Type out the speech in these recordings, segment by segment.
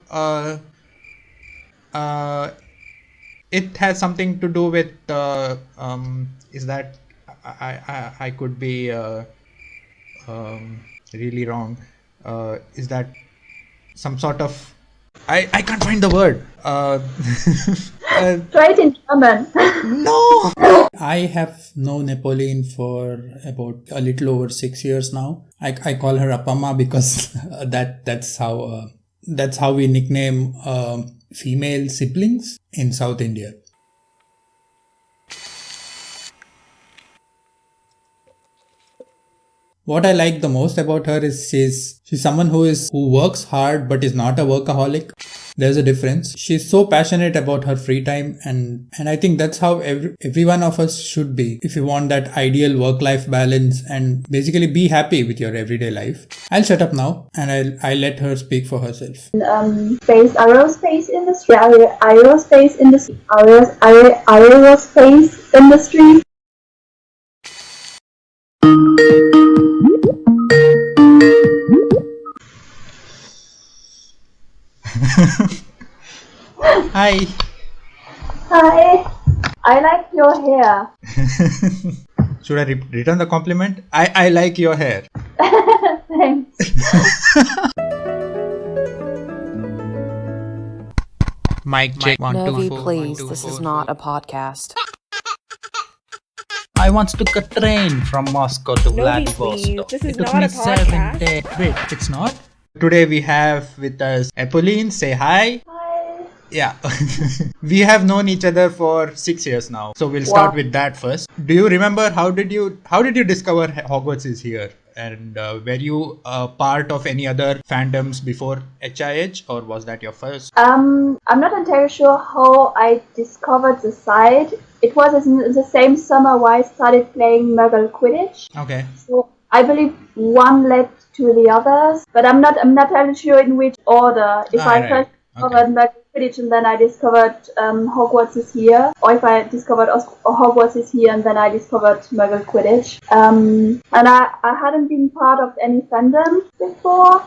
uh, it has something to do with is that I could be really wrong. Is that some sort of I can't find the word. Try it in German. No. I have known Apolline for about a little over 6 years now. I call her Appamma because that's how we nickname female siblings in South India. What I like the most about her is she's someone who works hard but is not a workaholic. There's a difference. She's so passionate about her free time, and I think that's how every one of us should be if you want that ideal work-life balance and basically be happy with your everyday life. I'll shut up now and I'll let her speak for herself. Aerospace industry, aerospace industry, aerospace industry. Hi. Hi, I like your hair. Should I return the compliment? I like your hair. Thanks. Mic check. Novi, please, this is not a podcast. I want to get train from Moscow to Vladivostok. This is it took not me a 7 podcast. days. Wait, it's not? Today we have with us Apolline. Say hi. Hi. Yeah. We have known each other for 6 years now. So we'll start with that first. Do you remember how did you discover Hogwarts is here? And were you a part of any other fandoms before HIH, or was that your first? I'm not entirely sure how I discovered the site. It was in the same summer where I started playing Muggle quidditch. Okay. So I believe one led to the others, but I'm not entirely sure in which order. If I first discovered Muggle quidditch and then I discovered Hogwarts is here, or if I discovered Hogwarts is here and then I discovered Muggle quidditch. And I hadn't been part of any fandom before.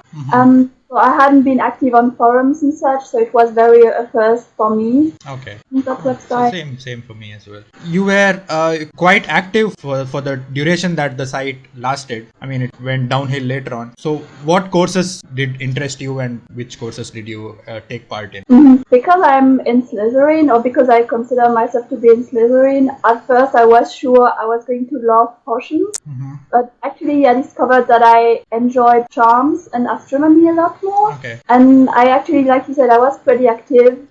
So I hadn't been active on forums and such, so it was very a first for me. Okay. So same for me as well. You were quite active for the duration that the site lasted. I mean, it went downhill later on. So what courses did interest you, and which courses did you take part in? Because I'm in Slytherin, or because I consider myself to be in Slytherin, at first I was sure I was going to love potions. But actually I discovered that I enjoyed charms and astronomy a lot more. Okay. And I actually, like you said, I was pretty active.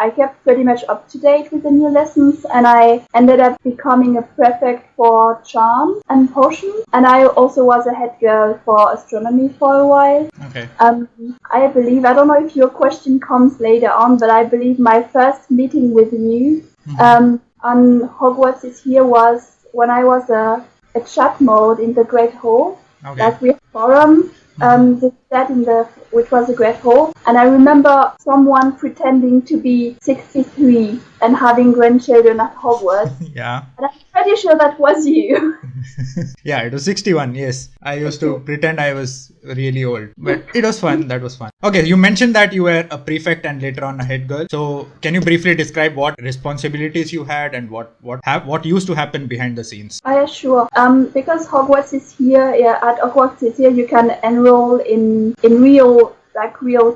I kept pretty much up to date with the new lessons, and I ended up becoming a prefect for charms and potions. And I also was a head girl for astronomy for a while. Okay. I believe, I don't know if your question comes later on, but I believe my first meeting with you on Hogwarts is here was when I was a chat mode in the Great Hall. Okay. Like we had a forum which was a Great Hall, and I remember someone pretending to be 63 and having grandchildren at Hogwarts. Yeah. And I'm pretty sure that was you. Yeah, it was 61. Yes, I used to pretend I was really old, but it was fun. That was fun. Okay, you mentioned that you were a prefect and later on a head girl. So can you briefly describe what responsibilities you had and what used to happen behind the scenes? Yeah, sure. Because Hogwarts is here, at Hogwarts is here, you can enroll in real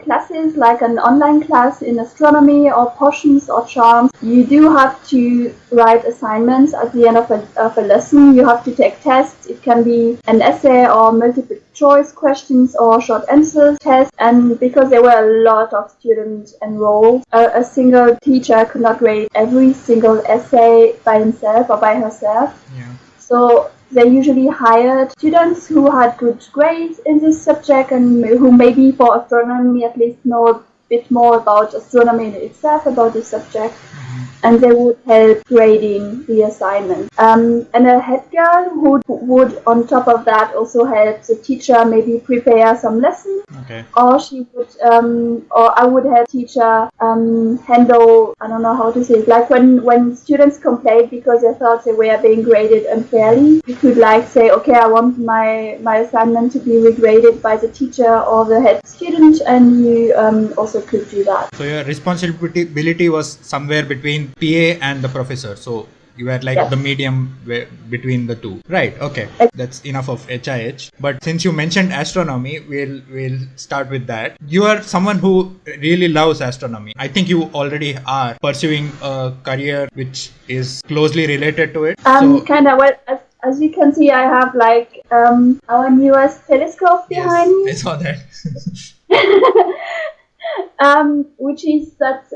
classes, like an online class in astronomy or potions or charms. You do have to write assignments at the end of a lesson. You have to take tests. It can be an essay or multiple choice questions or short answers tests. And because there were a lot of students enrolled, a single teacher could not grade every single essay by himself or by herself. Yeah. So they usually hired students who had good grades in this subject and who maybe for astronomy at least know a bit more about astronomy in itself, about the subject. and they would help grading the assignment. And a head girl who would, on top of that, also help the teacher maybe prepare some lessons. Okay. Or she would, or I would have teacher handle, I don't know how to say it, like when students complained because they thought they were being graded unfairly, you could like say, okay, I want my assignment to be regraded by the teacher or the head student, and you also could do that. So your responsibility was somewhere between PA and the professor. So you were like the medium between the two. Right, okay. That's enough of HIH. But since you mentioned astronomy, we'll start with that. You are someone who really loves astronomy. I think you already are pursuing a career which is closely related to it. Kind of, well, as you can see, I have like our newest telescope behind me. I saw that. Which is that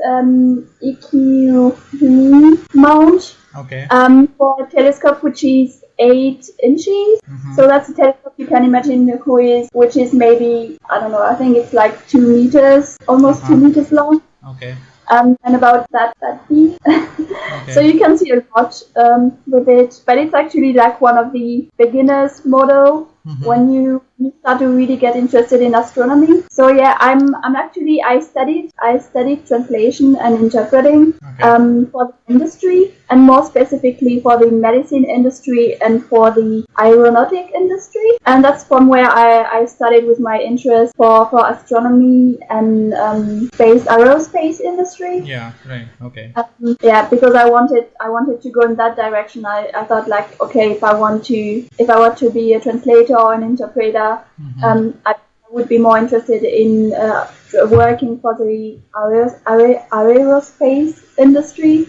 EQV mount. Okay. For a telescope which is 8 inches. So that's a telescope you can imagine which is maybe, I don't know, I think it's like 2 meters, almost 2 meters long. Okay. And about that deep. Okay. So you can see a lot with it, but it's actually like one of the beginners model when you start to really get interested in astronomy. So yeah, I studied translation and interpreting for the industry, and more specifically for the medicine industry and for the aeronautic industry. And that's from where I started with my interest for astronomy and aerospace industry. Yeah, right. Okay. Because I wanted to go in that direction. I thought like, okay, if I want to be a translator or an interpreter, I would be more interested in working for the aerospace industry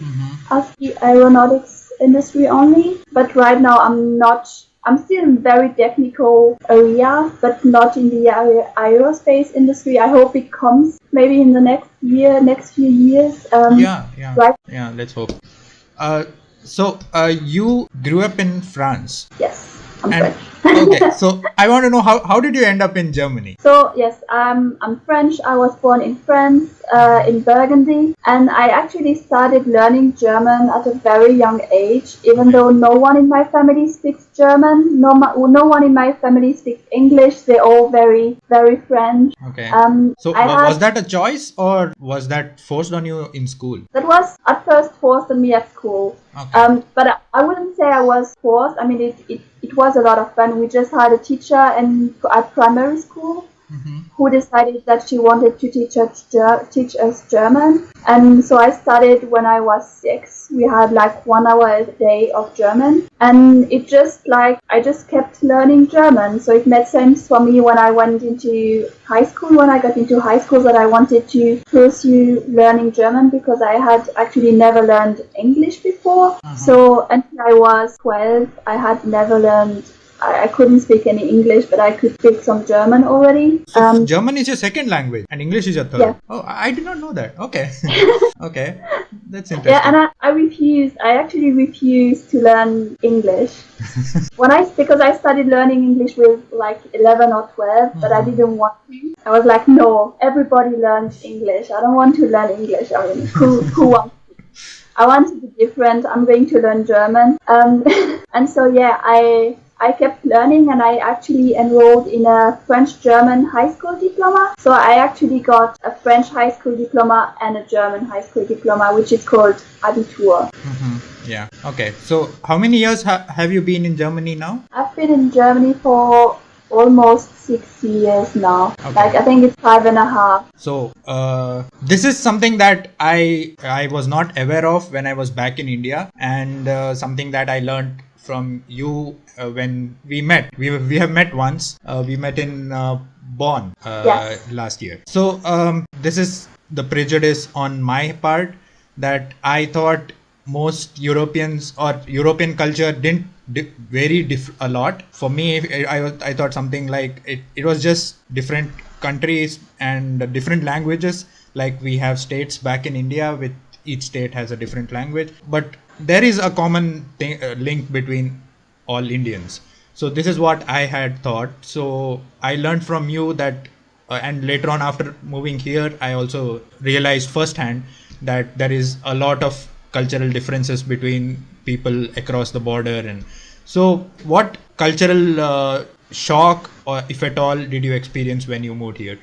as the aeronautics industry only. But right now I'm still in very technical area, but not in the aerospace industry. I hope it comes maybe in the next few years. Right? Yeah, let's hope. So you grew up in France. Yes, I'm And French. okay, so I want to know how did you end up in Germany? So yes, I'm French. I was born in France, in Burgundy, and I actually started learning German at a very young age. Even though no one in my family speaks German, no one in my family speaks English. They're all very, very French. Okay. So was that a choice or was that forced on you in school? That was at first forced on me at school. Okay. But I wouldn't say I was forced. I mean, it was a lot of fun. We just had a teacher at primary school who decided that she wanted to teach us German. And so I started when I was 6. We had like 1 hour a day of German. And it just like, I just kept learning German. So it made sense for me when I went into high school, when I got into high school, that I wanted to pursue learning German because I had actually never learned English before. So until I was 12, I had never learned, I couldn't speak any English, but I could speak some German already. So German is your second language and English is your third. Yeah. Oh, I did not know that. Okay. Okay. That's interesting. Yeah, and I actually refused to learn English. Because I started learning English with like 11 or 12, but I didn't want to. I was like, no, everybody learns English. I don't want to learn English. I mean, who wants to? I want to be different. I'm going to learn German. And so, yeah, I kept learning, and I actually enrolled in a French-German high school diploma. So I actually got a French high school diploma and a German high school diploma, which is called Abitur. Yeah. Okay. So how many years have you been in Germany now? I've been in Germany for almost 6 years now. Okay. Like, I think it's 5.5. So this is something that I was not aware of when I was back in India, and something that I learned from you when we met. We have met once. We met in Bonn last year. So this is the prejudice on my part, that I thought most Europeans or European culture didn't vary a lot. For me, I thought something like it was just different countries and different languages. Like we have states back in India, with each state has a different language, but there is a common link between all Indians. So this is what I had thought. So I learned from you that, and later on after moving here, I also realized firsthand that there is a lot of cultural differences between people across the border. And so what cultural shock, or if at all, did you experience when you moved here?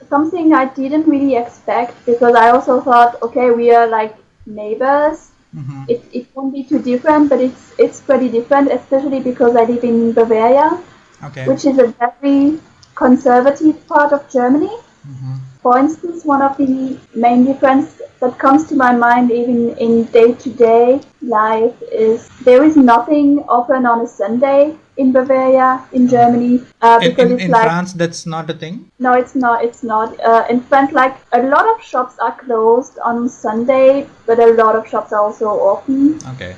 Something I didn't really expect, because I also thought, okay, we are like neighbors. Mm-hmm. It won't be too different, but it's pretty different, especially because I live in Bavaria, Okay. which is a very conservative part of Germany. Mm-hmm. For instance, one of the main differences that comes to my mind even in day-to-day life is there is nothing open on a Sunday in Bavaria, in Germany, because it's In like... France, that's not a thing? No, it's not. It's not. In France, like a lot of shops are closed on Sunday, but a lot of shops are also open. Okay.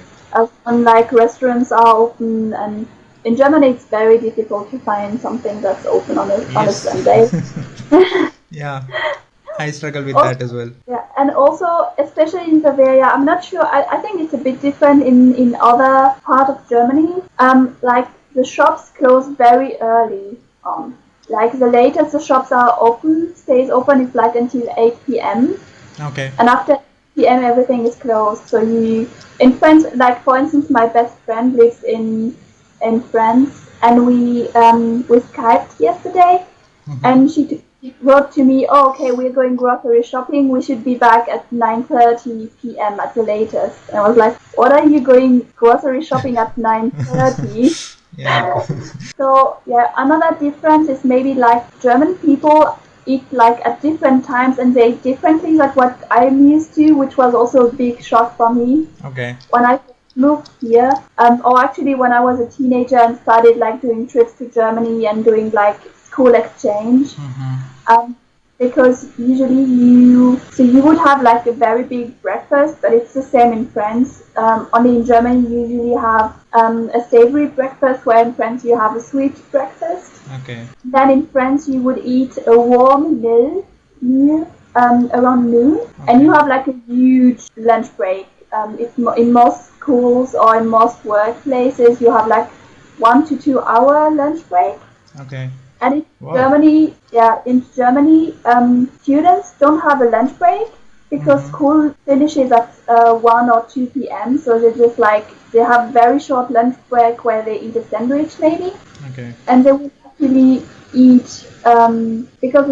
Unlike restaurants are open, and in Germany, it's very difficult to find something that's open on a Sunday. Yeah, I struggle with that as well. Yeah, and also, especially in Bavaria, I'm not sure. I think it's a bit different in other part of Germany. Like the shops close very early. Like the latest the shops are open, stays open is like until 8 p.m. Okay. And after 8 p.m. everything is closed. So in France, like for instance, my best friend lives in France, and we Skyped yesterday, and she wrote to me, oh, okay, we're going grocery shopping, we should be back at 9:30 p.m. at the latest. And I was like, what are you going grocery shopping at 9:30? Yeah. So yeah, another difference is maybe like German people eat like at different times and they eat differently like what I'm used to, which was also a big shock for me. Okay. When I moved here, or actually when I was a teenager and started like doing trips to Germany and doing like school exchange, because usually you would have like a very big breakfast, but it's the same in France. Only in Germany you usually have a savory breakfast, where in France you have a sweet breakfast. Okay. Then in France you would eat a warm meal around noon, and you have like a huge lunch break. In most schools or in most workplaces you have like 1 to 2 hour lunch break. Okay. And in Wow. Germany, students don't have a lunch break because school finishes at 1 or 2 p.m. So they have very short lunch break where they eat a sandwich maybe. Okay. And they will actually eat because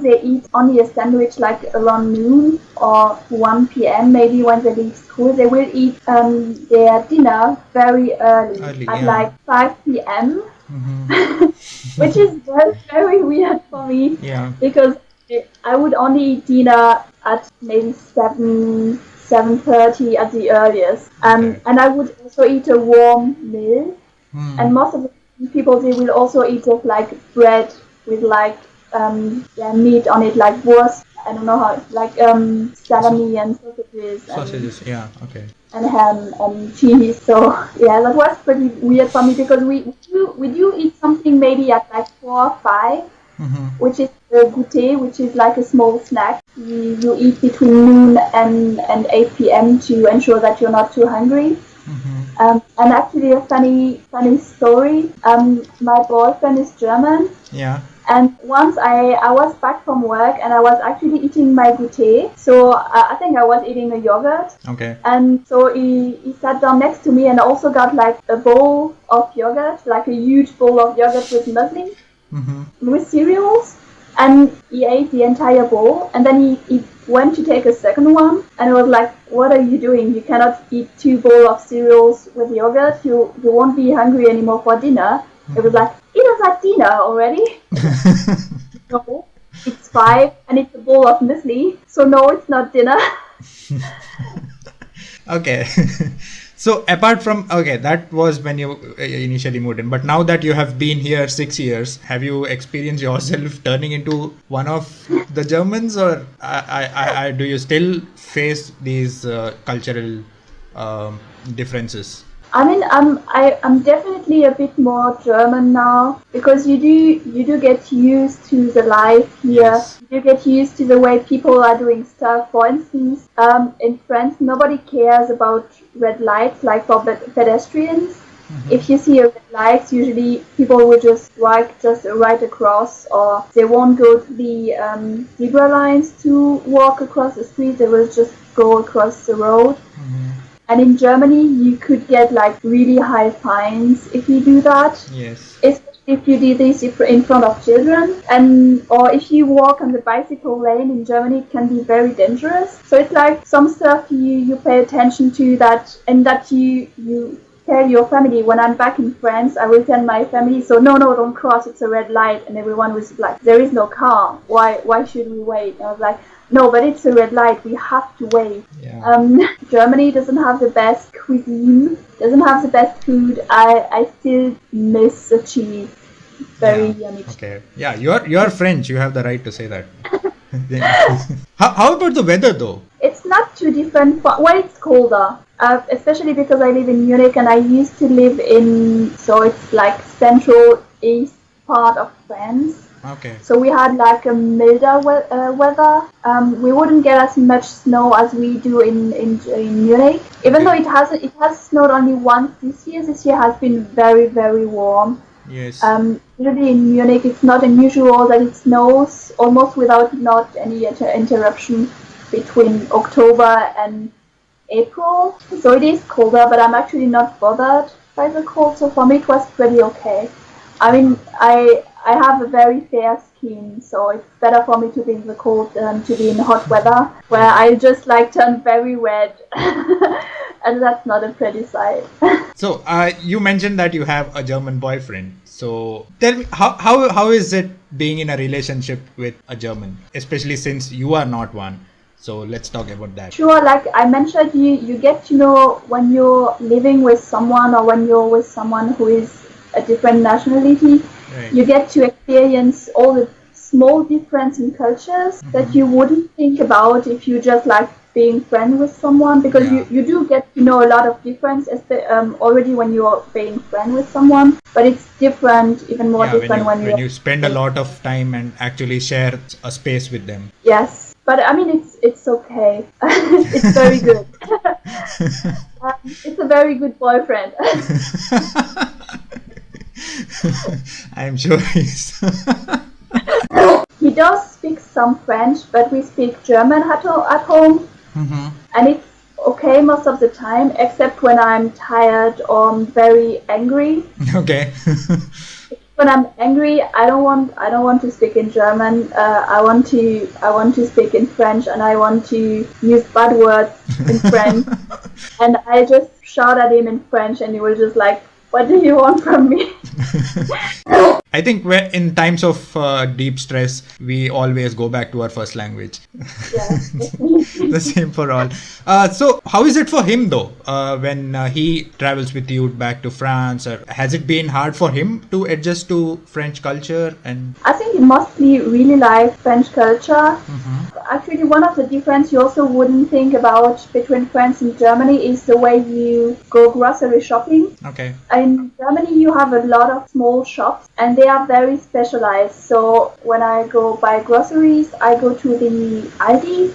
they eat only a sandwich like around noon or 1 p.m. maybe when they leave school. They will eat their dinner very early at like 5 p.m. Which is very, very weird for me. Yeah. Because I would only eat dinner at maybe 7:30 at the earliest. And I would also eat a warm meal. And most of the people, they will also eat just like bread with like meat on it, like wurst. I don't know how, like salami and sausages. Sausages, yeah, okay. And ham and cheese. So yeah, that was pretty weird for me because we do eat something maybe at like 4 or 5, which is a goûter, which is like a small snack. You eat between noon and 8 p.m. to ensure that you're not too hungry. And actually a funny story. My boyfriend is German. Yeah. And once I was back from work and I was actually eating my goûter. So I think I was eating a yogurt. Okay. And so he sat down next to me and also got like a bowl of yogurt, like a huge bowl of yogurt with muesli, with cereals. And he ate the entire bowl. And then he went to take a second one. And I was like, what are you doing? You cannot eat 2 bowls of cereals with yogurt. You won't be hungry anymore for dinner. It was like, it was at dinner already. No, it's 5 and it's a bowl of muesli. So no, it's not dinner. Okay. So apart from, that was when you initially moved in. But now that you have been here 6 years, have you experienced yourself turning into one of the Germans, or do you still face these cultural differences? I mean, I'm definitely a bit more German now because you do get used to the life here. Yes. You get used to the way people are doing stuff. For instance, in France, nobody cares about red lights like for pedestrians. If you see a red light, usually people will just right across, or they won't go to the zebra lines to walk across the street. They will just go across the road. And in Germany, you could get like really high fines if you do that. Yes. Especially if you do this in front of children, or if you walk on the bicycle lane in Germany, it can be very dangerous. So it's like some stuff you pay attention to that, and that you tell your family. When I'm back in France, I will tell my family, so no, don't cross, it's a red light. And everyone was like, there is no car, why should we wait? And I was like, no, but it's a red light, we have to wait. Germany doesn't have the best cuisine, doesn't have the best food. I still miss the cheese. Very yummy cheese. Okay. Yeah, you're French, you have the right to say that. How about the weather though? It's not too different, but when it's colder, especially because I live in Munich and I used to live so it's like central east part of France. Okay. So we had like a milder weather. We wouldn't get as much snow as we do in Munich. Even though it has snowed only once this year. This year has been very, very warm. Yes. Usually in Munich, it's not unusual that it snows almost without not any interruption between October and April. So it is colder, but I'm actually not bothered by the cold. So for me, it was pretty okay. I mean, I have a very fair skin, so it's better for me to be in the cold than to be in hot weather, where I just like turn very red, and that's not a pretty sight. So you mentioned that you have a German boyfriend. So tell me, how is it being in a relationship with a German, especially since you are not one? So let's talk about that. Sure, like I mentioned, you get to know when you're living with someone, or when you're with someone who is a different nationality. Right. You get to experience all the small difference in cultures that you wouldn't think about if you just like being friends with someone, because you do get to know a lot of difference already when you're being friends with someone, but it's different, even more different when you spend a lot of time and actually share a space with them. Yes, but I mean it's okay. It's very good. It's a very good boyfriend. I'm sure he's. He does speak some French, but we speak German at home. And it's okay most of the time, except when I'm tired or I'm very angry. Okay. When I'm angry, I don't want to speak in German. I want to speak in French, and I want to use bad words in French. And I just shout at him in French, and he was just like, "What do you want from me?" I think in times of deep stress, we always go back to our first language. Yeah. The same for all. So how is it for him though, when he travels with you back to France? Or has it been hard for him to adjust to French culture? And I think he mostly really likes French culture. Actually, one of the differences you also wouldn't think about between France and Germany is the way you go grocery shopping. Okay. In Germany, you have a lot of small shops, and they are very specialized. So when I go buy groceries, I go to the Aldi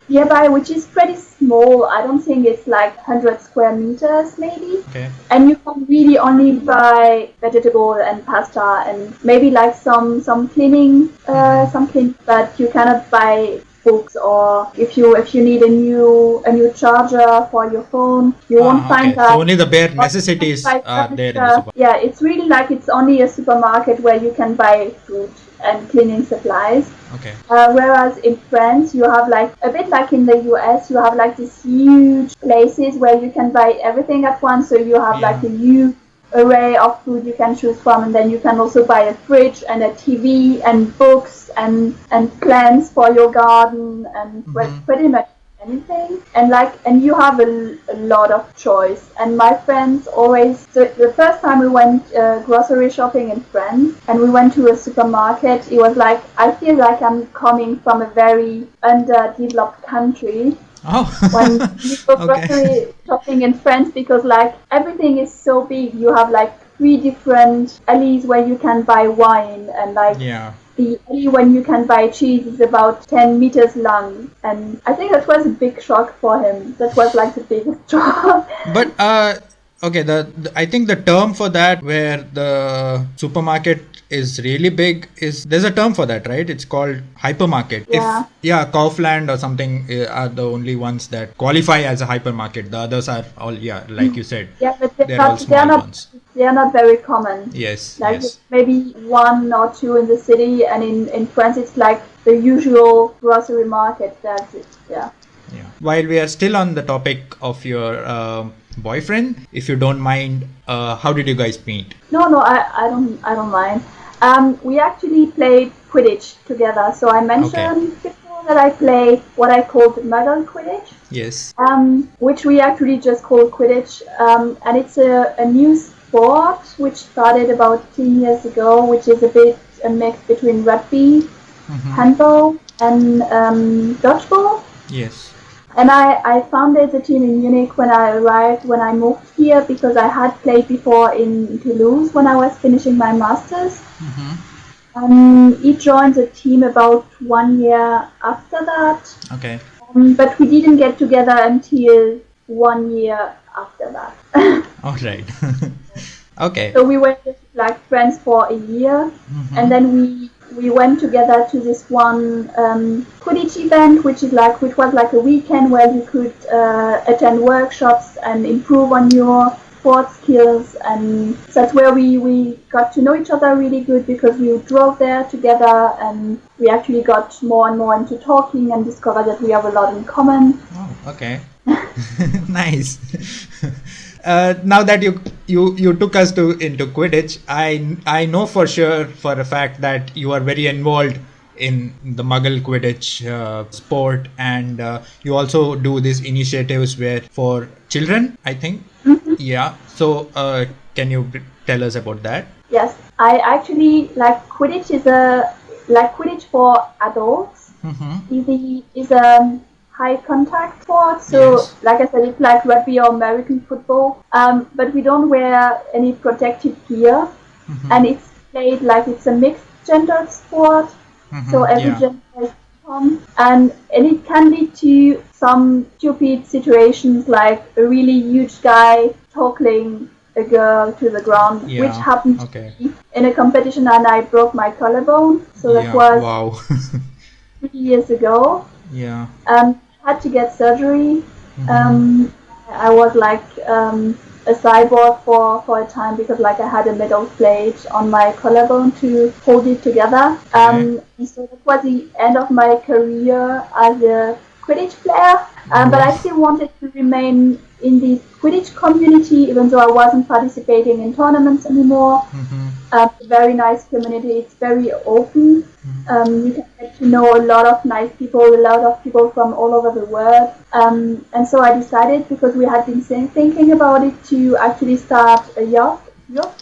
nearby, which is pretty small. I don't think it's like 100 square meters maybe. Okay. And you can really only buy vegetable and pasta and maybe like some cleaning, but you cannot buy books, or if you need a new charger for your phone, you won't find that. So only the bare necessities are there in the supermarket. Yeah, it's really like it's only a supermarket where you can buy food and cleaning supplies. Okay. Whereas in France, you have like a bit like in the US, you have like these huge places where you can buy everything at once. So you have like a huge array of food you can choose from, and then you can also buy a fridge and a TV and books and plants for your garden and pretty much anything. And you have a lot of choice. And my friends always, so the first time we went grocery shopping in France and we went to a supermarket, it was like, I feel like I'm coming from a very underdeveloped country. Oh. When you go grocery shopping in France, because like everything is so big. You have like 3 different alleys where you can buy wine, and like the alley when you can buy cheese is about 10 meters long. And I think that was a big shock for him. That was like the biggest shock. But Okay, I think the term for that, where the supermarket is really big, is there's a term for that, right? It's called hypermarket. Yeah. Kaufland or something are the only ones that qualify as a hypermarket. The others are all, like you said, Yeah, but they're all small ones. they are not very common. Yes, Like yes. maybe one or two in the city, and in France it's like the usual grocery market. That's it. Yeah. Yeah. While we are still on the topic of your boyfriend, if you don't mind, how did you guys meet? No, I don't mind. We actually played Quidditch together. So I mentioned before that I play what I called Muggle Quidditch. Yes. Which we actually just call Quidditch. And it's a new sport which started about 10 years ago, which is a bit a mix between rugby, handball, and dodgeball. Yes. And I founded the team in Munich when I moved here, because I had played before in Toulouse when I was finishing my master's. He joined the team about 1 year after that. Okay. But we didn't get together until 1 year after that. All right. Okay. So we were just like friends for a year, and then we went together to this one Quidditch event, which was like a weekend where you could attend workshops and improve on your sports skills, and that's where we got to know each other really good, because we drove there together, and we actually got more and more into talking and discovered that we have a lot in common. Oh, okay. Nice. Now that you took us into Quidditch, I know for sure, for a fact, that you are very involved in the Muggle Quidditch sport, and you also do these initiatives for children, I think. Yeah. So can you tell us about that? Yes, I actually like Quidditch Quidditch for adults. Is a high contact sport, so Yes. like I said, it's like rugby or American football, but we don't wear any protective gear, and it's played like it's a mixed gender sport, so every gender is come, and it can lead to some stupid situations, like a really huge guy tackling a girl to the ground, which happened to me in a competition, and I broke my collarbone, so that was wow. 3 years ago. Yeah. Had to get surgery. I was like a cyborg for a time, because like I had a metal plate on my collarbone to hold it together. So that was the end of my career as a Quidditch player. But I still wanted to remain in the Quidditch community, even though I wasn't participating in tournaments anymore. Very nice community. It's very open. You can get to know a lot of nice people, a lot of people from all over the world. And so I decided, because we had been thinking about it, to actually start a youth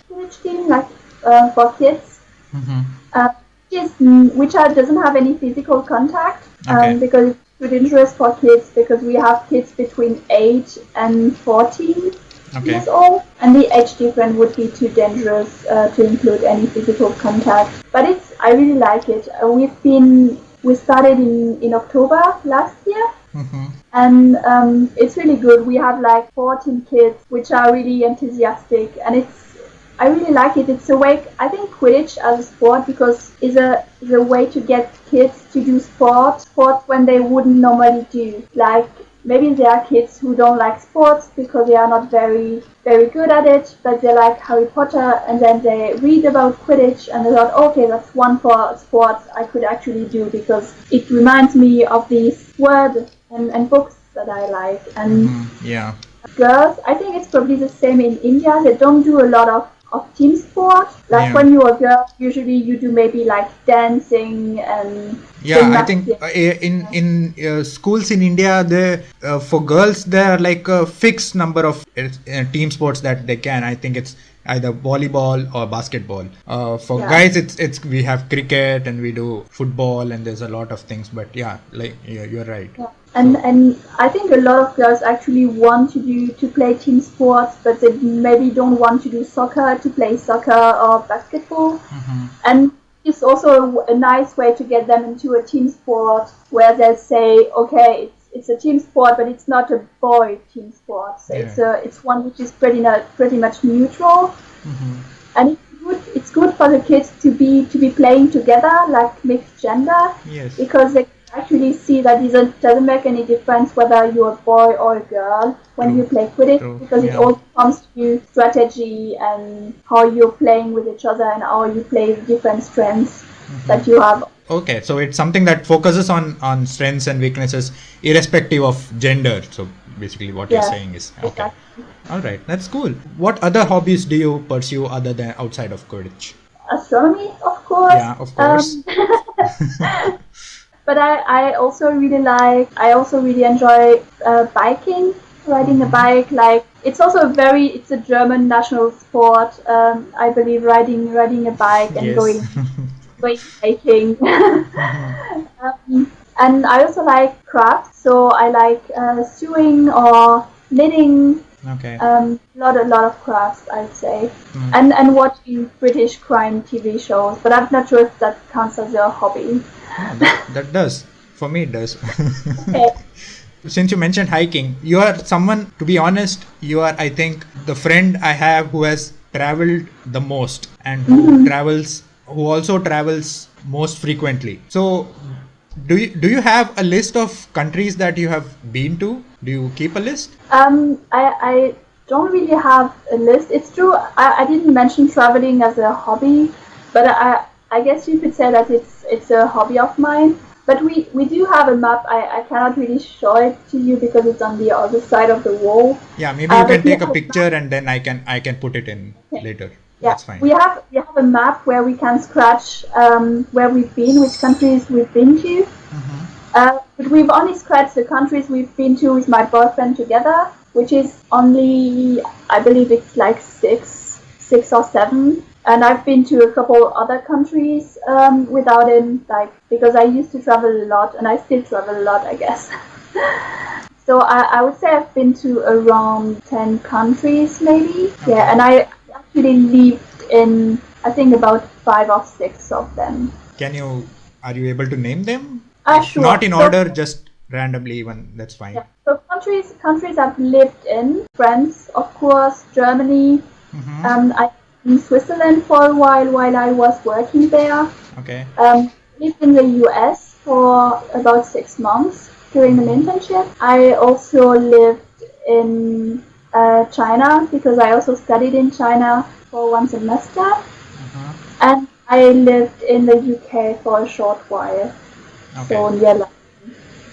Quidditch team, like for kids, which doesn't have any physical contact, because it's too dangerous for kids, because we have kids between 8 and 14 years old, and the age difference would be too dangerous to include any physical contact. But I really like it. We started in October last year, and it's really good. We have like 14 kids which are really enthusiastic, and I really like it. It's a way, I think, Quidditch as a sport, because is a way to get kids to do sports when they wouldn't normally do. Like, maybe there are kids who don't like sports because they are not very, very good at it, but they like Harry Potter, and then they read about Quidditch, and they thought, okay, that's one for sports I could actually do, because it reminds me of these words and books that I like. And girls, I think it's probably the same in India. They don't do a lot of team sport. Like when you're a girl, usually you do maybe like dancing and I think in schools in India, for girls there are like a fixed number of team sports that they can. I think it's either volleyball or basketball. For guys, it's we have cricket and we do football, and there's a lot of things. But you're right. Yeah. And I think a lot of girls actually want to play team sports, but they maybe don't want to do soccer, to play soccer or basketball. And it's also a nice way to get them into a team sport where they'll say, okay, it's a team sport, but it's not a boy team sport. So it's one which is pretty much neutral, and it's good for the kids to be playing together, like mixed gender, because they actually see that it doesn't make any difference whether you're a boy or a girl when you play Quidditch, because it all comes to strategy and how you're playing with each other and how you play different strengths that you have. Okay, so it's something that focuses on strengths and weaknesses irrespective of gender. So basically what you're saying is okay. Exactly. All right, that's cool. What other hobbies do you pursue other than outside of Quidditch? Astronomy, of course. Yeah, of course. But I also really enjoy biking, riding a bike. Like it's a German national sport. I believe riding a bike and going hiking. And I also like crafts, so I like sewing or knitting. Okay. Lot of crafts, I'd say, and watching British crime TV shows. But I'm not sure if that counts as a hobby. That does. For me, it does. Okay. Since you mentioned hiking, you are someone, to be honest, you are, I think, the friend I have who has traveled the most and who also travels most frequently. So, do you have a list of countries that you have been to? Do you keep a list? I don't really have a list. It's true, I didn't mention traveling as a hobby, but I guess you could say that it's a hobby of mine. But we do have a map. I cannot really show it to you because it's on the other side of the wall. Yeah, maybe you can take a picture and then I can put it in later. Yeah, that's fine. We have a map where we can scratch where we've been, which countries we've been to. But we've only scratched the countries we've been to with my boyfriend together, which is only, I believe it's like six or seven. And I've been to a couple other countries without him, like, because I used to travel a lot and I still travel a lot, I guess. So I would say I've been to around 10 countries maybe. Okay. Yeah, and I actually lived in, I think, about 5 or 6 of them. Are you able to name them? Sure. Not in order, just randomly even, that's fine. Yeah. So countries I've lived in: France, of course, Germany. I in Switzerland for a while I was working there. Okay. Lived in the US for about 6 months during an internship. I also lived in China because I also studied in China for 1 semester. And I lived in the UK for a short while. Okay. So yeah,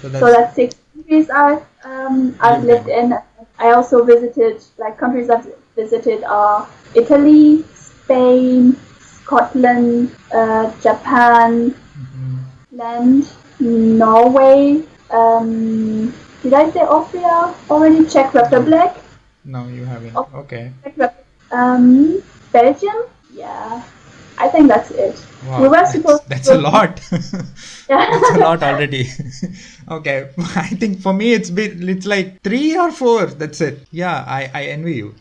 so that's 6 countries I've lived in. I also visited, like, countries I've visited are Italy, Spain, Scotland, Japan, Finland, Norway. Did I say Austria already? Czech Republic? No, you haven't. Okay. Belgium? Yeah. I think that's it. Wow, we were supposed that's a lot. Yeah. That's a lot already. Okay, I think for me it's like 3 or 4. That's it. Yeah, I envy you.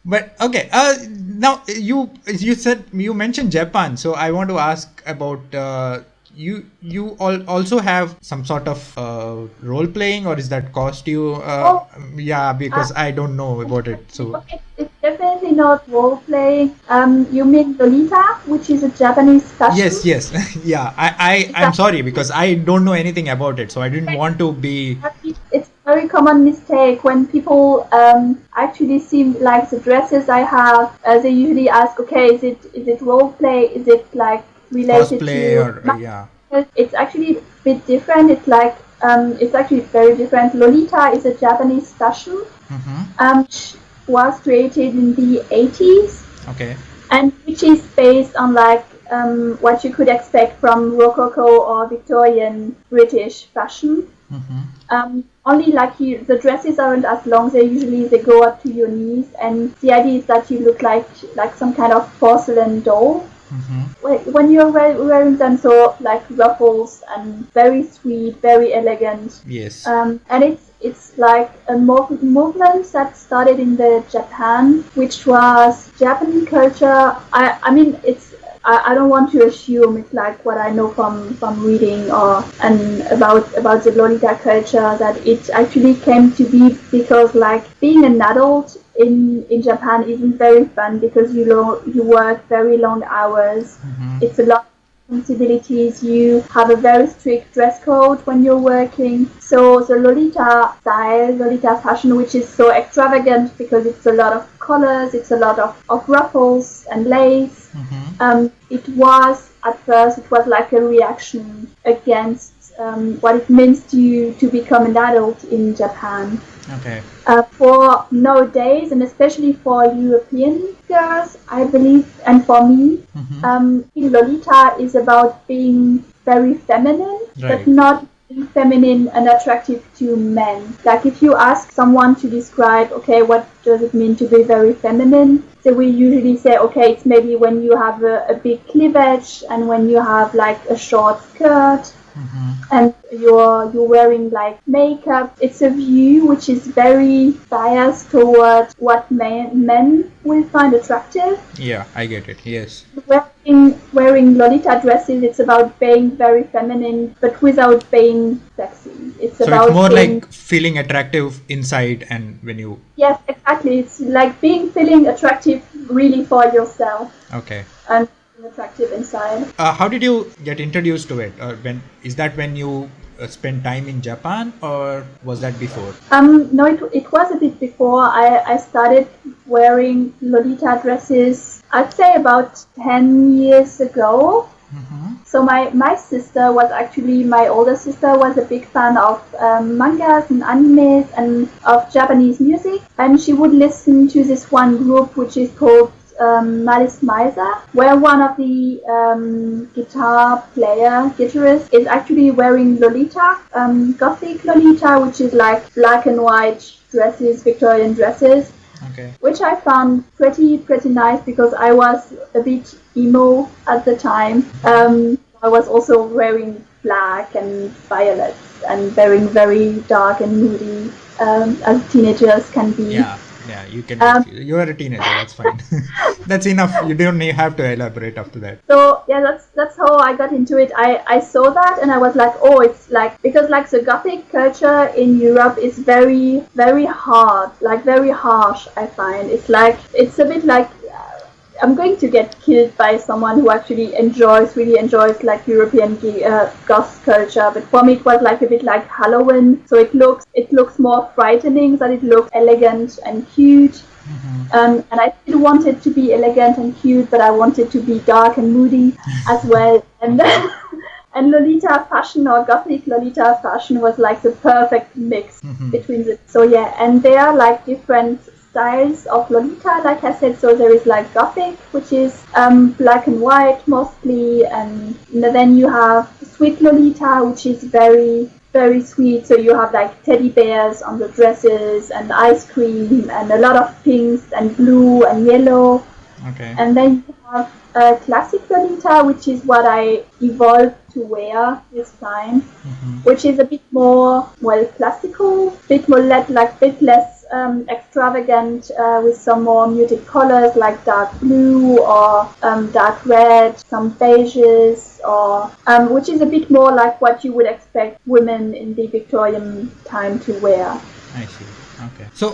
But okay, now you mentioned Japan, so I want to ask about you also have some sort of role playing, or is that cost you? Yeah, because I don't know about it. So it's definitely not role playing. You mean Lolita, which is a Japanese fashion? Yes. Yeah, I'm sorry because I don't know anything about it, so I didn't want to be. It's a very common mistake when people actually see like the dresses I have. They usually ask, okay, is it role play? Is it like related cosplay to? Yeah. It's actually a bit different. It's like it's actually very different. Lolita is a Japanese fashion. Was created in the 80s. Okay. And which is based on like what you could expect from Rococo or Victorian British fashion. Only like the dresses aren't as long. They go up to your knees, and the idea is that you look like some kind of porcelain doll. When you're wearing them, so like ruffles and very sweet, very elegant. Yes. And it's like a movement that started in the Japan, which was Japanese culture. I mean, it's I don't want to assume it's like what I know from reading and about the Lolita culture, that it actually came to be because like being an adult in Japan isn't very fun because you work very long hours. It's a lot of responsibilities. You have a very strict dress code when you're working. So the Lolita style, Lolita fashion, which is so extravagant because it's a lot of colors, it's a lot of ruffles and lace. It was at first like a reaction against what it means to become an adult in Japan. Okay. For nowadays, and especially for European girls, I believe, and for me, Lolita is about being very feminine, but not being feminine and attractive to men. Like if you ask someone to describe, okay, what does it mean to be very feminine? So we usually say, okay, it's maybe when you have a big cleavage and when you have like a short skirt. And you're wearing like makeup. It's a view which is very biased towards what men will find attractive. Yeah, I get it. Yes. Wearing Lolita dresses, it's about being very feminine, but without being sexy. It's So about it's more being, like feeling attractive inside, and when you... Yes, exactly. It's like feeling attractive really for yourself. Okay. And attractive inside. How did you get introduced to it? Or when you spent time in Japan, or was that before? No, it was a bit before. I started wearing Lolita dresses, I'd say about 10 years ago. So my sister was actually, my older sister was a big fan of mangas and animes and of Japanese music, and she would listen to this one group which is called Malice Miser, where one of the guitarists is actually wearing Lolita, gothic Lolita, which is like black and white dresses, Victorian dresses. Okay. Which I found pretty nice because I was a bit emo at the time. I was also wearing black and violets and wearing very dark and moody as teenagers can be. Yeah, you can. You are a teenager. That's fine. That's enough. You don't have to elaborate after that. So yeah, that's how I got into it. I saw that and I was like, oh, it's like, because like the Gothic culture in Europe is very hard, like very harsh. I find it's a bit like I'm going to get killed by someone who actually really enjoys like European goth culture. But for me, it was like a bit like Halloween. So it looks more frightening than it looks elegant and cute. And I still wanted to be elegant and cute, but I wanted to be dark and moody as well. And and Lolita fashion, or Gothic Lolita fashion, was like the perfect mix between the. So yeah, and there are like different styles of Lolita, like I said. So there is like Gothic, which is black and white mostly, and then you have Sweet Lolita, which is very sweet. So you have like teddy bears on the dresses and ice cream and a lot of pinks and blue and yellow. Okay. And then you have Classic Lolita, which is what I evolved to wear this time, which is a bit more classical, bit less extravagant, with some more muted colors like dark blue or dark red, some beiges, or which is a bit more like what you would expect women in the Victorian time to wear. I see. Okay. So,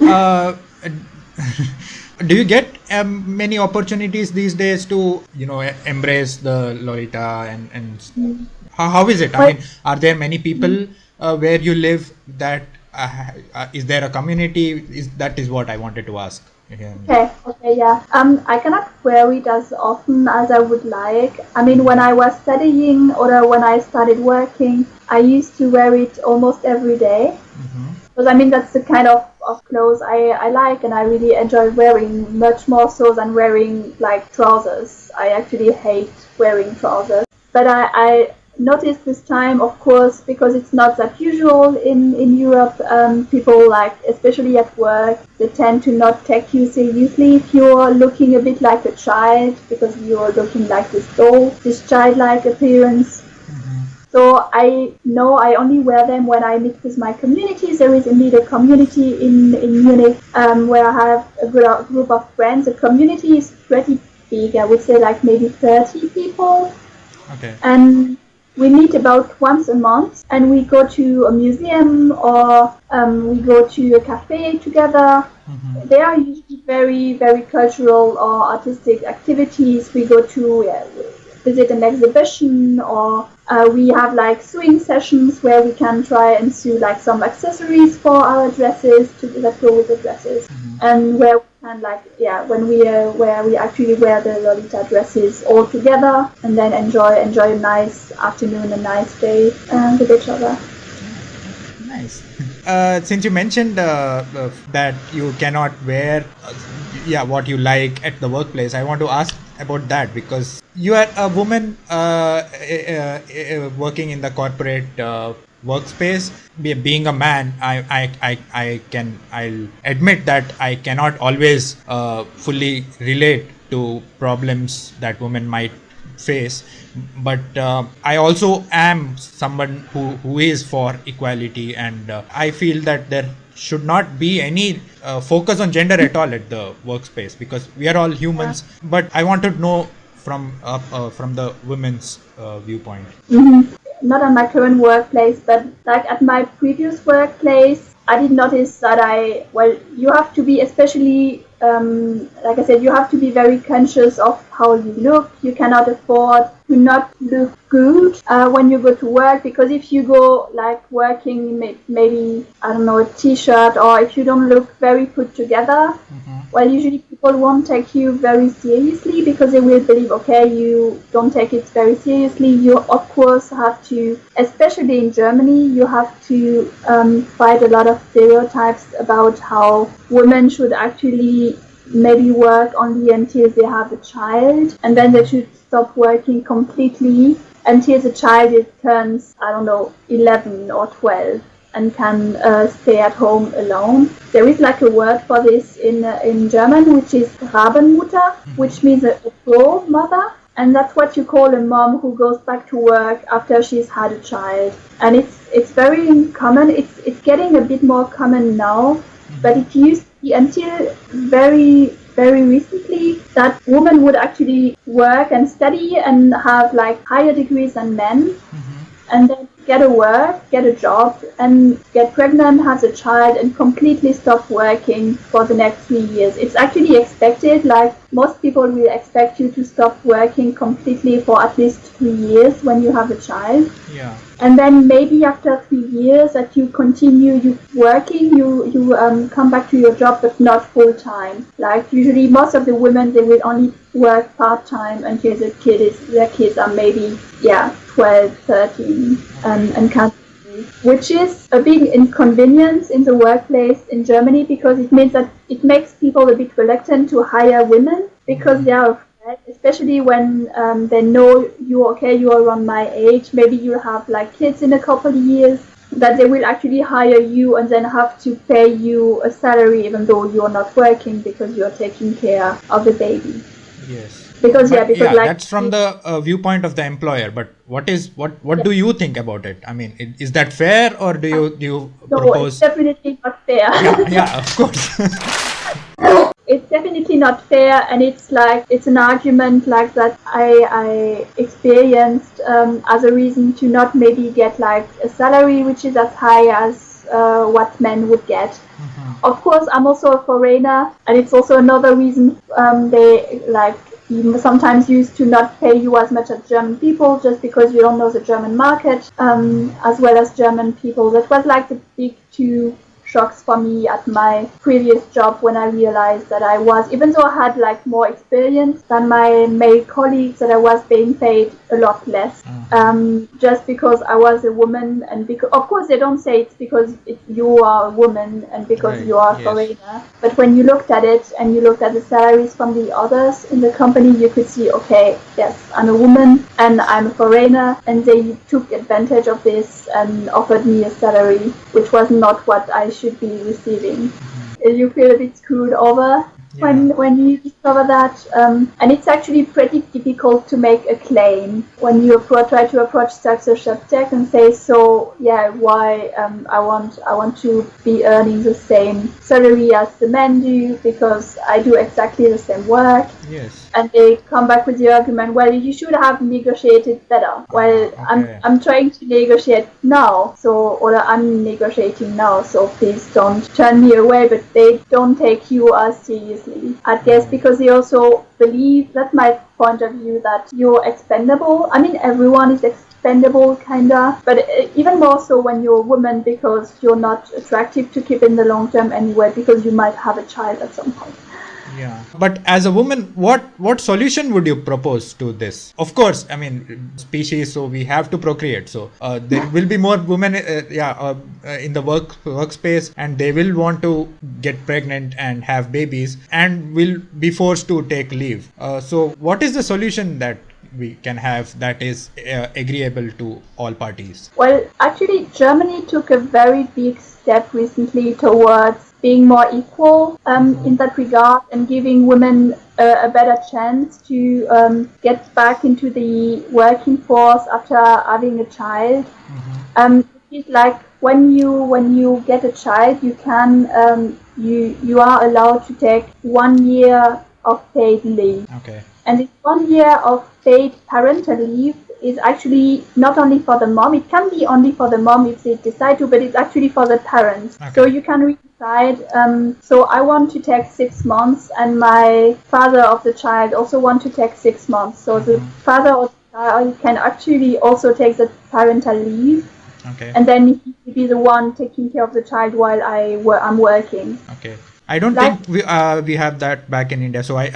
do you get many opportunities these days to, embrace the Lolita and how is it? I mean, are there many people where you live that is there a community? That is what I wanted to ask. Okay, yeah. I cannot wear it as often as I would like. I mean, when I was studying or when I started working, I used to wear it almost every day. Because I mean, that's the kind of clothes I like, and I really enjoy wearing, much more so than wearing like trousers. I actually hate wearing trousers. But I noticed this time, of course, because it's not that usual in Europe, people, like, especially at work, they tend to not take you seriously if you're looking a bit like a child, because you're looking like this doll, this childlike appearance. So I know I only wear them when I meet with my communities. There is indeed a community in Munich where I have a group of friends. The community is pretty big. I would say like maybe 30 people. Okay. And we meet about once a month, and we go to a museum or we go to a cafe together. They are usually very, very cultural or artistic activities. We go to visit an exhibition, or we have like sewing sessions where we can try and sew like some accessories for our dresses that go with the dresses, and where we can where we actually wear the Lolita dresses all together and then enjoy a nice afternoon, a nice day with each other. Nice. Since you mentioned that you cannot wear what you like at the workplace, I want to ask about that, because you are a woman working in the corporate workspace. Being a man, I'll admit that I cannot always fully relate to problems that women might face, but I also am someone who is for equality, and I feel that there should not be any focus on gender at all at the workspace, because we are all humans. But I want to know from the women's viewpoint. Not at my current workplace, but like at my previous workplace, I did notice that you have to be, especially like I said, you have to be very conscious of how you look. You cannot afford to not look good when you go to work, because if you go like working maybe, I don't know, a t-shirt, or if you don't look very put together, well, usually people won't take you very seriously, because they will believe, okay, you don't take it very seriously. You of course have to, especially in Germany, you have to fight a lot of stereotypes about how women should actually maybe work only until they have a child, and then they should stop working completely until the child turns, I don't know, 11 or 12 and can stay at home alone. There is like a word for this in German, which is Rabenmutter, which means a pro mother, and that's what you call a mom who goes back to work after she's had a child. And it's very common. It's getting a bit more common now, but it used to be until very, very recently that women would actually work and study and have like higher degrees than men, and then get a job, and get pregnant, have a child, and completely stop working for the next 3 years. It's actually expected, like most people will expect you to stop working completely for at least 3 years when you have a child. Yeah. And then maybe after 3 years that you continue working, you come back to your job, but not full time. Like usually most of the women, they will only work part time until their kids are maybe 12, 13 and can't, which is a big inconvenience in the workplace in Germany, because it means that it makes people a bit reluctant to hire women, because they are afraid, especially when they know you are around my age, maybe you have like kids in a couple of years, that they will actually hire you and then have to pay you a salary even though you're not working, because you're taking care of the baby. Yes. Because that's from the viewpoint of the employer. But what do you think about it? I mean, is that fair, or do you propose? No, it's definitely not fair. Yeah, of course. It's definitely not fair, and it's an argument like that I experienced as a reason to not maybe get like a salary which is as high as what men would get. Of course, I'm also a foreigner, and it's also another reason they sometimes used to not pay you as much as German people, just because you don't know the German market as well as German people. That was like the big two shocks for me at my previous job, when I realized that even though I had like more experience than my male colleagues, that I was being paid a lot less, just because I was a woman. And because, of course, they don't say it's because you are a woman and because you are a foreigner, but when you looked at it and you looked at the salaries from the others in the company, you could see, okay, yes, I'm a woman and I'm a foreigner, and they took advantage of this and offered me a salary which was not what I should be receiving. You feel a bit screwed over. when you discover that, and it's actually pretty difficult to make a claim when you try to approach such a subject and say, so yeah, why I want to be earning the same salary as the men do because I do exactly the same work. Yes. And they come back with the argument, well, you should have negotiated better. Well, I'm trying to negotiate now, or I'm negotiating now, so please don't turn me away. But they don't take you as seriously, I guess, because they also believe, that's my point of view, that you're expendable. I mean, everyone is expendable, kinda, but even more so when you're a woman, because you're not attractive to keep in the long term anyway, because you might have a child at some point. Yeah, but as a woman, what solution would you propose to this? Of course, I mean, species, so we have to procreate. So there will be more women, in the workspace, and they will want to get pregnant and have babies, and will be forced to take leave. So what is the solution that we can have that is agreeable to all parties? Well, actually, Germany took a very big step recently towards being more equal in that regard, and giving women a better chance to get back into the working force after having a child. It's like when you get a child, you can you are allowed to take 1 year of paid leave. Okay. And this 1 year of paid parental leave is actually not only for the mom, it can be only for the mom if they decide to, but it's actually for the parents. Okay. So you can decide, so I want to take 6 months, and my father of the child also want to take 6 months. So the father of the child can actually also take the parental leave. Okay. And then he will be the one taking care of the child while I'm working. Okay. I don't think we have that back in India. So I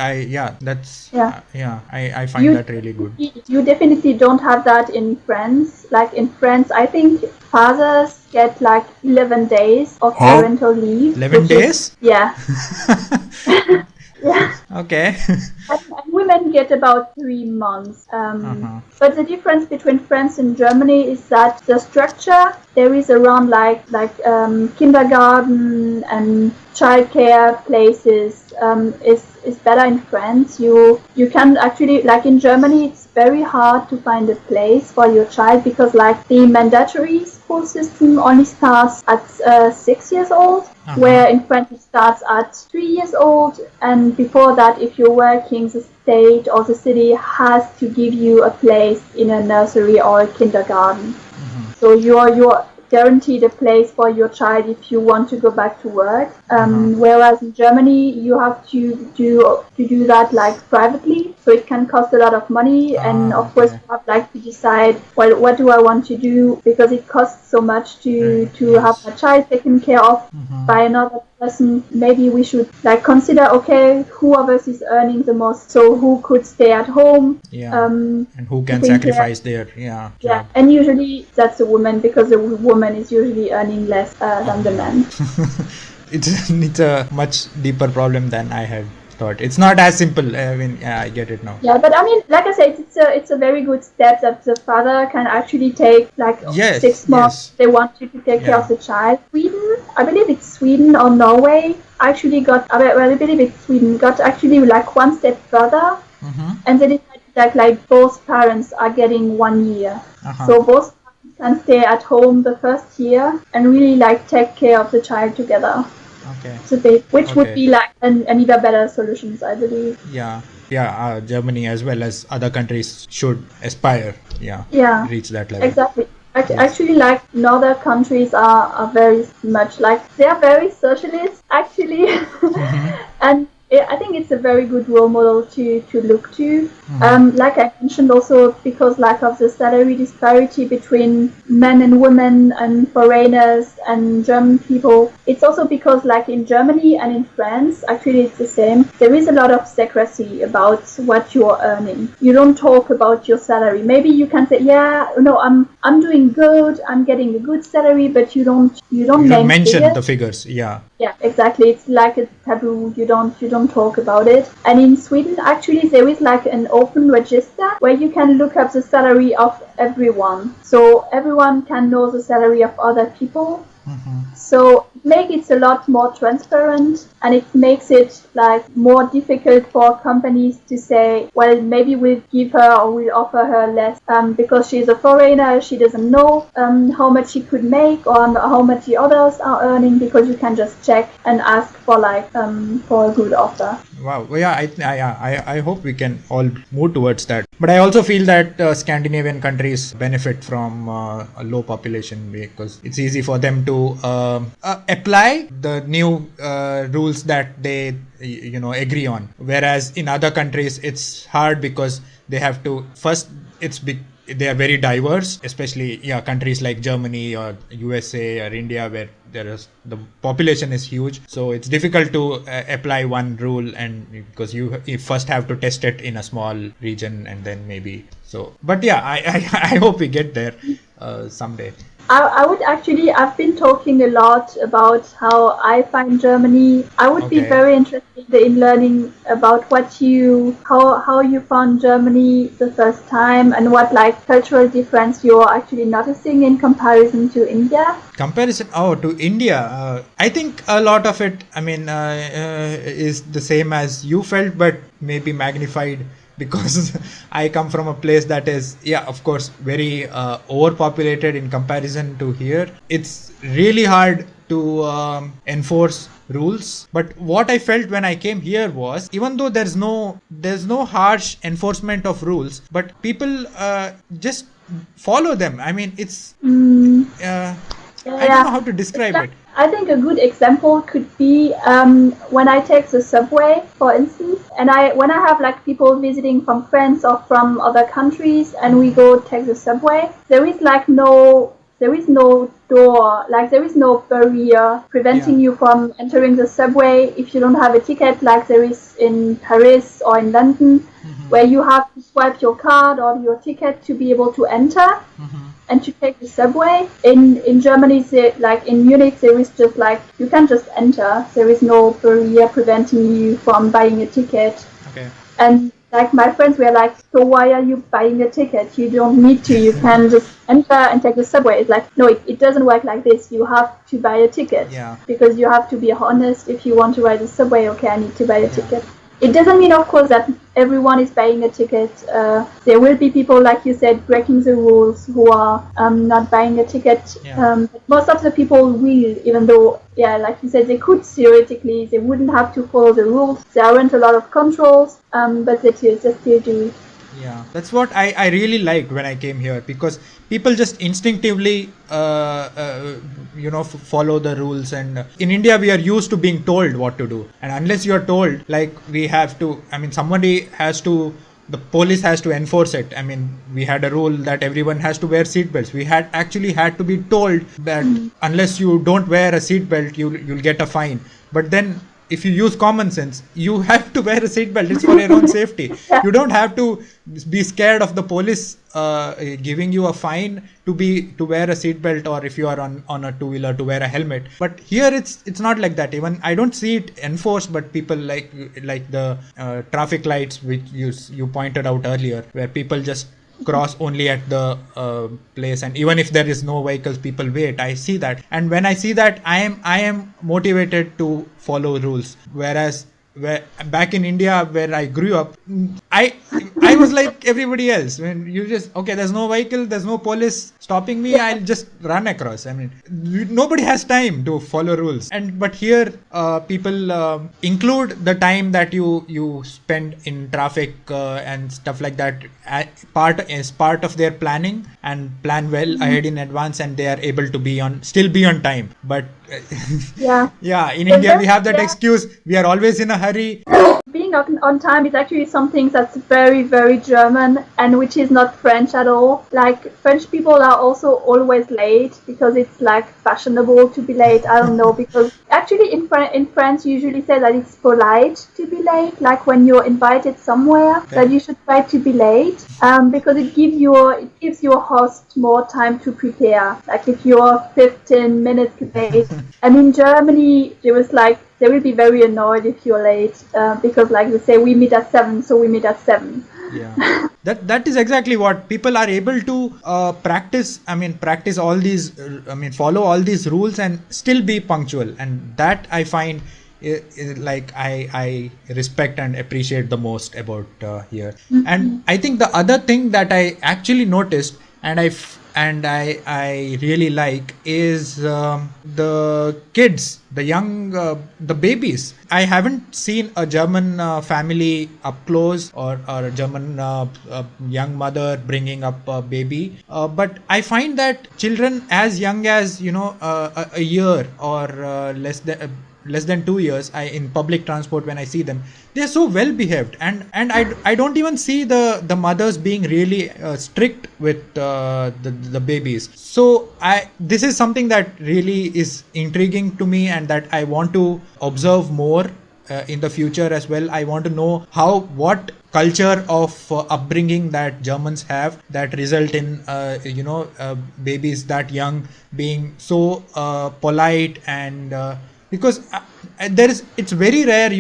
find that really good. You definitely don't have that in France. Like in France, I think fathers get like 11 days of parental leave. 11 days? Yeah. Yeah. Okay. And women get about 3 months. But the difference between France and Germany is that the structure there is around like kindergarten and childcare places is better in France. You can actually, like in Germany, it's very hard to find a place for your child because like the mandatory school system only starts at 6 years old. Where in France it starts at 3 years old, and before that, if you're working, the state or the city has to give you a place in a nursery or a kindergarten. So you're guaranteed a place for your child if you want to go back to work. Whereas in Germany, you have to do that like privately, so it can cost a lot of money, and of course you have like to decide, well, what do I want to do, because it costs so much to have a child taken care of by another person. Maybe we should like consider, okay, who of us is earning the most, so who could stay at home, and who can sacrifice their job. And usually that's a woman, because the woman is usually earning less than the man. It's a much deeper problem than I had thought. It's not as simple. I mean, I get it now. Yeah, but I mean, like I said, it's a very good step that the father can actually take like 6 months. They want you to take care of the child. Sweden, I believe it's Sweden or Norway, actually got. I believe it's Sweden got actually like one step further, and they decided that like both parents are getting 1 year, so both parents can stay at home the first year and really like take care of the child together. Okay. Which would be like an even better solutions, I believe. Germany as well as other countries should aspire, reach that level. Exactly. Actually, like northern countries are very much like, they are very socialist, actually. And I think it's a very good role model to look to. Like I mentioned also, because like of the salary disparity between men and women and foreigners and German people, it's also because like in Germany and in France, actually it's the same. There is a lot of secrecy about what you're earning. You don't talk about your salary. Maybe you can say, I'm doing good, I'm getting a good salary, but you don't mention the figures. Yeah, exactly. It's like a taboo. You don't talk about it. And in Sweden, actually, there is like an open register where you can look up the salary of everyone. So everyone can know the salary of other people. So make it a lot more transparent, and it makes it like more difficult for companies to say, well, maybe we'll give her or we'll offer her less because she's a foreigner. She doesn't know how much she could make or how much the others are earning, because you can just check and ask for for a good offer. Wow. Well, yeah, I hope we can all move towards that. But I also feel that Scandinavian countries benefit from a low population, because it's easy for them to apply the new rules that they agree on. Whereas in other countries, it's hard because they have to first. They are very diverse, especially countries like Germany or USA or India, where the population is huge, so it's difficult to apply one rule, and because you first have to test it in a small region and then maybe so. But yeah, I hope we get there someday. I've been talking a lot about how I find Germany. I would be Okay. very interested in learning about how you found Germany the first time, and what cultural difference you're actually noticing in comparison to India. Comparison to India, I think a lot of it, is the same as you felt, but maybe magnified, because I come from a place that is, of course, very overpopulated in comparison to here. It's really hard to enforce rules. But what I felt when I came here was, even though there's no harsh enforcement of rules, but people just follow them. I mean, it's I don't know how to describe it. I think a good example could be when I take the subway, for instance, and when I have people visiting from France or from other countries, and we go take the subway, there is no door, there is no barrier preventing you from entering the subway if you don't have a ticket, like there is in Paris or in London, where you have to swipe your card or your ticket to be able to enter. And to take the subway. In Germany, in Munich, there is just you can just enter. There is no barrier preventing you from buying a ticket. Okay. And my friends were so why are you buying a ticket? You don't need to. You can just enter and take the subway. It's no, it doesn't work like this. You have to buy a ticket. Yeah. Because you have to be honest. If you want to ride the subway, okay, I need to buy a ticket. It doesn't mean, of course, that everyone is buying a ticket. There will be people, like you said, breaking the rules, who are not buying a ticket. But most of the people will, even though, like you said, they could theoretically, they wouldn't have to follow the rules. There aren't a lot of controls, but they still do it. Yeah, that's what I really liked when I came here, because people just instinctively follow the rules. And in India, we are used to being told what to do, and unless you're told, we have to, the police has to enforce it. We had a rule that everyone has to wear seatbelts. We had to be told that unless you don't wear a seatbelt, you'll get a fine. But then, if you use common sense, you have to wear a seatbelt. It's for your own safety. You don't have to be scared of the police giving you a fine to wear a seatbelt, or if you are on a two-wheeler, to wear a helmet. But here it's not like that. Even I don't see it enforced, but people like the traffic lights, which you pointed out earlier, where people just cross only at the place, and even if there is no vehicles, people wait. I see that, and when I see that, I am motivated to follow rules. Whereas back in India, where I grew up, I was like everybody else. When you just, okay, there's no vehicle, there's no police stopping me, I'll just run across. Nobody has time to follow rules. But here, people include the time that you spend in traffic and stuff like that as part of their planning, and plan well ahead in advance, and they are able to still be on time. But in India, we have that excuse. We are always in a hurry. Being on time is actually something that's very, very German, and which is not French at all. French people are also always late because it's fashionable to be late. I don't know, because actually in France you usually say that it's polite to be late. When you're invited somewhere, that you should try to be late, because it gives your host more time to prepare. If you're 15 minutes late, and in Germany there was they will be very annoyed if you're late, because they say we meet at 7, so we meet at 7. Yeah, that is exactly what people are able to practice. Practice all these. Follow all these rules and still be punctual, and that I find I respect and appreciate the most about here. And I think the other thing that I actually noticed and I really like is the kids, the young, the babies. I haven't seen a German family up close, or a German young mother bringing up a baby. But I find that children as young as a year or less than 2 years, in public transport, when I see them, they're so well behaved, and I don't even see the mothers being really strict with the babies. So this is something that really is intriguing to me, and that I want to observe more in the future as well. I want to know what culture of upbringing that Germans have that result in babies that young being so polite, and because it's very rare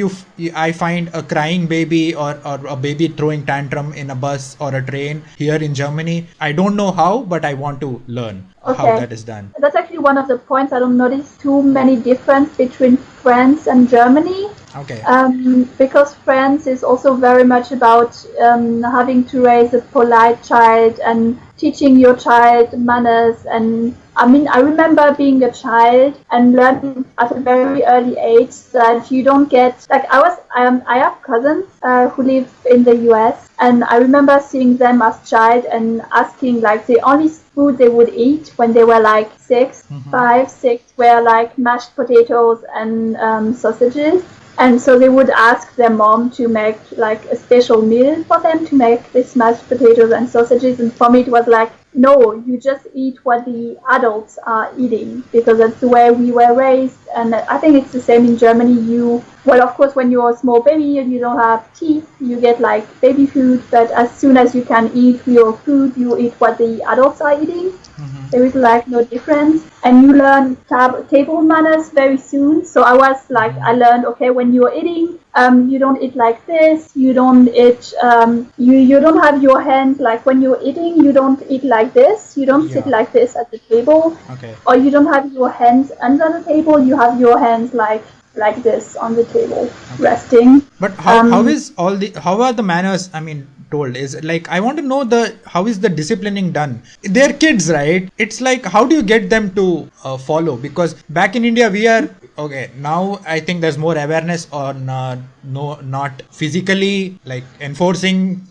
I find a crying baby or a baby throwing tantrum in a bus or a train here in Germany. I don't know how, but I want to learn how that is done. That's actually one of the points. I don't notice too many difference between France and Germany. Okay. Because France is also very much about having to raise a polite child and teaching your child manners. And I remember being a child and learning at a very early age that you don't get, I have cousins who live in the US, and I remember seeing them as child and asking, the only food they would eat when they were 5, 6 were mashed potatoes and sausages. And so they would ask their mom to make a special meal for them, to make this mashed potatoes and sausages. And for me it was no, you just eat what the adults are eating, because that's the way we were raised. And I think it's the same in Germany. Of course, when you're a small baby and you don't have teeth, you get baby food, but as soon as you can eat real food, you eat what the adults are eating. There is no difference, and you learn table manners very soon. So I was I learned, okay, when you're eating, you don't eat like this. You don't eat. You don't have your hands when you're eating. You don't eat like this. You don't sit like this at the table. Okay. Or you don't have your hands under the table. You have your hands like this on the table, resting. But how are the manners? Told is I want to know how is the disciplining done? They're kids, right? It's how do you get them to follow? Because back in India we are okay. Now I think there's more awareness on not physically enforcing.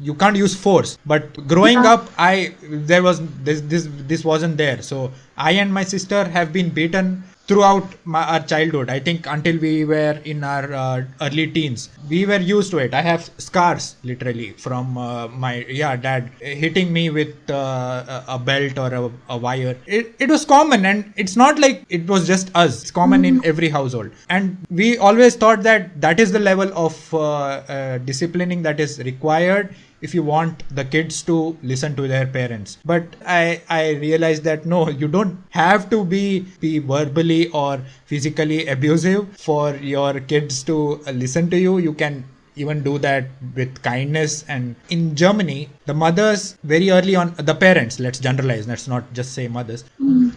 You can't use force, but growing up, this wasn't there. So I and my sister have been beaten throughout our childhood. I think until we were in our early teens, we were used to it. I have scars literally from my dad hitting me with a belt or a wire. It was common, and it's not like it was just us. It's common in every household, and we always thought that is the level of disciplining that is required if you want the kids to listen to their parents. But I realized that no, you don't have to be verbally or physically abusive for your kids to listen to you. You can even do that with kindness. And in Germany, the mothers very early on, the parents, let's generalize, let's not just say mothers,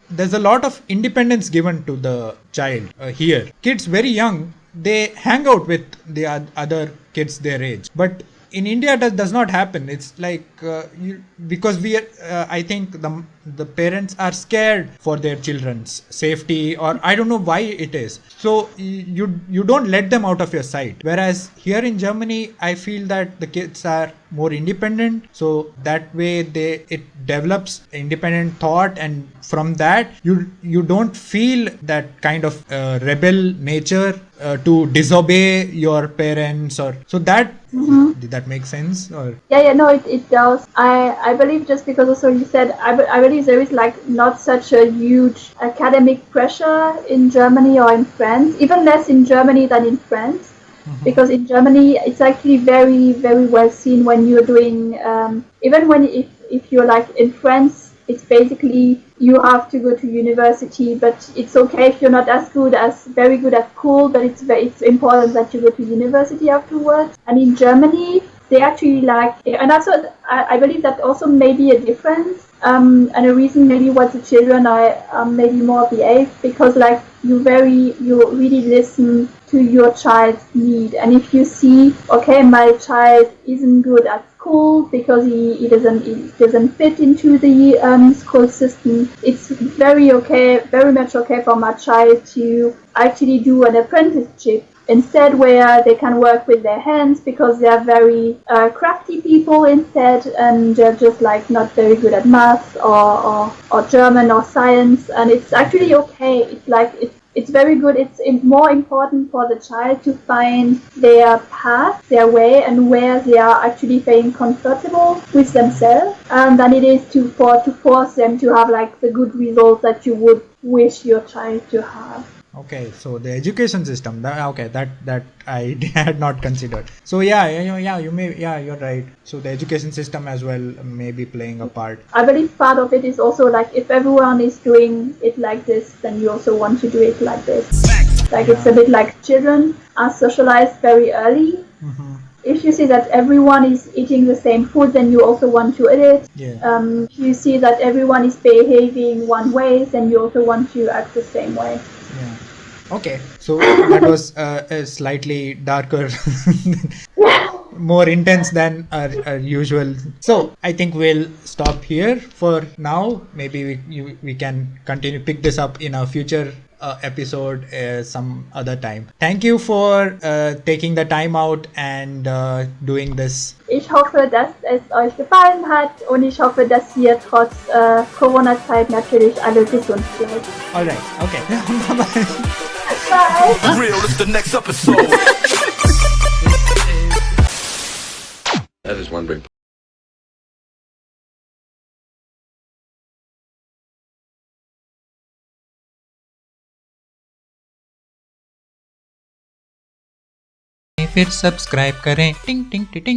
there's a lot of independence given to the child here. Kids very young, they hang out with the other kids their age. But in India, that does not happen. It's because we are, I think the parents are scared for their children's safety, or I don't know why it is. So you don't let them out of your sight. Whereas here in Germany, I feel that the kids are more independent. So that way it develops independent thought, and from that you don't feel that kind of rebel nature to disobey your parents, or so that. Did that make sense? Or no, it does. I believe, just because also you said, I believe there is not such a huge academic pressure in Germany or in France, even less in Germany than in France. Because in Germany it's actually very, very well seen when you're doing if you're in France, it's basically you have to go to university, but it's okay if you're not very good at school, but it's important that you go to university afterwards. And in Germany, they actually like, and also I believe that also may be a difference, and a reason maybe why the children are maybe more behaved, because like you really listen to your child's need, and if you see, okay, my child isn't good at school because he doesn't fit into the school system, it's very much okay for my child to actually do an apprenticeship instead, where they can work with their hands, because they are very crafty people instead, and they're just like not very good at math or German or science, and it's actually okay. It's very good. It's more important for the child to find their path, their way, and where they are actually feeling comfortable with themselves, than it is to force them to have like the good results that you would wish your child to have. Okay, so the education system. That I had not considered. So you're right. So the education system as well may be playing a part. I believe part of it is also like, if everyone is doing it like this, then you also want to do it like this. Like it's a bit like children are socialized very early. Mm-hmm. If you see that everyone is eating the same food, then you also want to eat it. Yeah. If you see that everyone is behaving one way, then you also want to act the same way. Yeah. Okay, so that was a slightly darker, more intense than our usual. So I think we'll stop here for now. Maybe we can continue pick this up in a future episode some other time. Thank you for taking the time out and doing this. Ich hoffe, dass es euch gefallen hat, und ich hoffe, dass ihr trotz Corona-Zeit natürlich alle gesund bleibt. Alright, okay. Bye-bye. Bye. Real is the next episode. That is one big. फिर subscribe करें टिंग टिंग टिंग।